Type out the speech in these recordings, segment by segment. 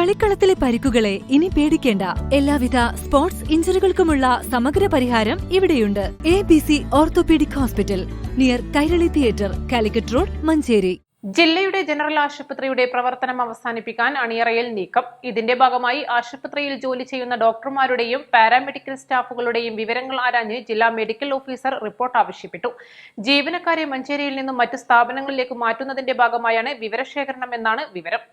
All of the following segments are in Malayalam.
കളിക്കളത്തിലെ പരിക്കുകളെ ഇനി പേടിക്കേണ്ട. എല്ലാവിധ സ്പോർട്സ് ഇഞ്ചുറികൾക്കുമുള്ള സമഗ്ര പരിഹാരം ഇവിടെയുണ്ട്. ABC orthopaedic hospital, near Kairali theatre, Calicut road, Manjeri. ജില്ലയുടെ ജനറൽ ആശുപത്രിയുടെ പ്രവർത്തനം അവസാനിപ്പിക്കാൻ അണിയറയിൽ നീക്കം. ഇതിന്റെ ഭാഗമായി ആശുപത്രിയിൽ ജോലി ചെയ്യുന്ന ഡോക്ടർമാരുടെയും പാരാമെഡിക്കൽ സ്റ്റാഫുകളുടെയും വിവരങ്ങൾ ആരാഞ്ഞ് ജില്ലാ മെഡിക്കൽ ഓഫീസർ റിപ്പോർട്ട് ആവശ്യപ്പെട്ടു. ജീവനക്കാരെ മഞ്ചേരിയിൽ നിന്നും മറ്റു സ്ഥാപനങ്ങളിലേക്ക് മാറ്റുന്നതിന്റെ ഭാഗമായാണ് വിവരശേഖരണം എന്നാണ് വിവരം.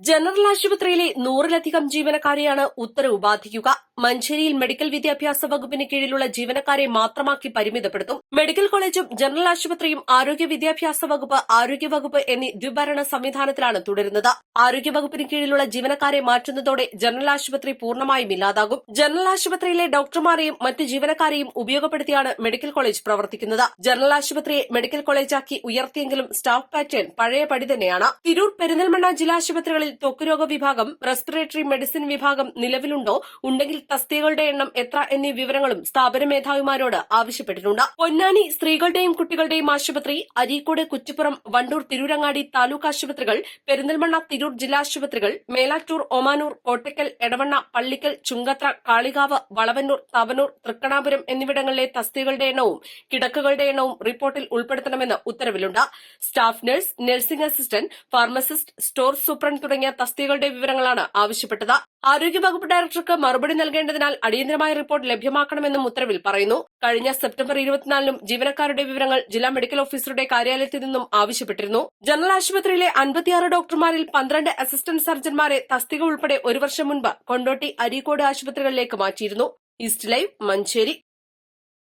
ജനറൽ ആശുപത്രിയിലെ 100-ലധികം ജീവനക്കാരെയാണ് ഉത്തരവ് ബാധിക്കുക. മഞ്ചേരിയിൽ മെഡിക്കൽ വിദ്യാഭ്യാസ വകുപ്പിന് കീഴിലുള്ള ജീവനക്കാരെ മാത്രമാക്കി പരിമിതപ്പെടുത്തും. മെഡിക്കൽ കോളേജും ജനറൽ ആശുപത്രിയും ആരോഗ്യ വിദ്യാഭ്യാസ വകുപ്പ്, ആരോഗ്യവകുപ്പ് എന്നീ ദ്വിഭരണ സംവിധാനത്തിലാണ് തുടരുന്നത്. ആരോഗ്യവകുപ്പിന് കീഴിലുള്ള ജീവനക്കാരെ മാറ്റുന്നതോടെ ജനറൽ ആശുപത്രി പൂർണ്ണമായും ഇല്ലാതാകും. ജനറൽ ആശുപത്രിയിലെ ഡോക്ടർമാരെയും മറ്റ് ജീവനക്കാരെയും ഉപയോഗപ്പെടുത്തിയാണ് മെഡിക്കൽ കോളേജ് പ്രവർത്തിക്കുന്നത്. ജനറൽ ആശുപത്രിയെ മെഡിക്കൽ കോളേജാക്കി ഉയർത്തിയെങ്കിലും സ്റ്റാഫ് പാറ്റേൺ പഴയപടി തന്നെയാണ്. തിരൂർ, പെരിന്തൽമണ്ണ ജില്ലാശുപത്രികളിൽ ത്വക്കുരോഗ വിഭാഗം, റെസ്പിറേറ്ററി മെഡിസിൻ വിഭാഗം നിലവിലുണ്ടോ, ഉണ്ടെങ്കിൽ തസ്തികകളുടെ എണ്ണം എത്ര എന്നീ വിവരങ്ങളും സ്ഥാപന മേധാവിമാരോട് ആവശ്യപ്പെട്ടിട്ടുണ്ട്. പൊന്നാനി സ്ത്രീകളുടെയും കുട്ടികളുടെയും ആശുപത്രി, അരീക്കോട്, കുറ്റിപ്പുറം, വണ്ടൂർ, തിരൂരങ്ങാടി താലൂക്ക് ആശുപത്രികൾ, പെരിന്തൽമണ്ണ, തിരൂർ ജില്ലാശുപത്രികൾ, മേലാറ്റൂർ, ഒമാനൂർ, കോട്ടയ്ക്കൽ, എടവണ്ണ, പള്ളിക്കൽ, ചുങ്കത്ര, കാളികാവ്, വളവന്നൂർ, തവനൂർ, തൃക്കണാപുരം എന്നിവിടങ്ങളിലെ തസ്തികകളുടെ എണ്ണവും കിടക്കുകളുടെ എണ്ണവും റിപ്പോർട്ടിൽ ഉൾപ്പെടുത്തണമെന്ന് ഉത്തരവിലുണ്ട്. Staff nurse, nursing assistant, pharmacist, store superintendent തുടങ്ങിയ തസ്തികകളുടെ വിവരങ്ങളാണ് ആവശ്യപ്പെട്ടത്. ആരോഗ്യവകുപ്പ് ഡയറക്ടർക്ക് മറുപടി നൽകേണ്ടതിനാൽ അടിയന്തരമായ റിപ്പോർട്ട് ലഭ്യമാക്കണമെന്നും ഉത്തരവിൽ പറയുന്നു. കഴിഞ്ഞ സെപ്റ്റംബർ 24-നും ജീവനക്കാരുടെ വിവരങ്ങൾ ജില്ലാ മെഡിക്കൽ ഓഫീസറുടെ കാര്യാലയത്തിൽ നിന്നും ആവശ്യപ്പെട്ടിരുന്നു. ജനറൽ ആശുപത്രിയിലെ 56 ഡോക്ടർമാരിൽ 12 അസിസ്റ്റന്റ് സർജൻമാരെ തസ്തിക ഉൾപ്പെടെ 1 വർഷം മുൻപ് കൊണ്ടോട്ടി, അരീക്കോട് ആശുപത്രികളിലേക്ക് മാറ്റിയിരുന്നു. East live, Manjeri.